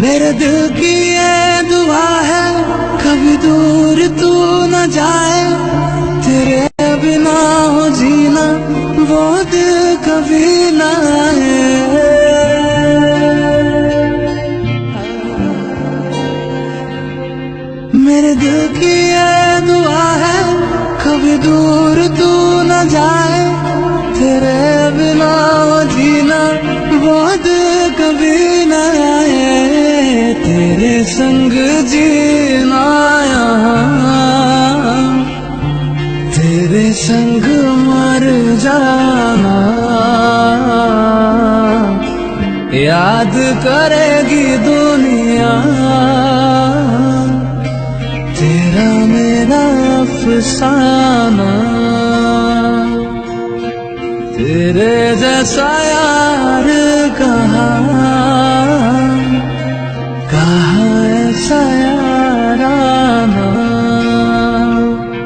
मेरे दिल की ये दुआ है कभी दूर तू न जाए, तेरे बिना हो जीना वो दिल कभी न आए। मेरे दिल की ये दुआ है कभी दूर तू न जाए, तेरे बिना हो जीना वो दिल कभी न आए। तेरे संग जीना यहाँ, तेरे संग मर जाना, याद करेगी दुनिया तेरा मेरा अफसाना। तेरे जैसा यार कहाँ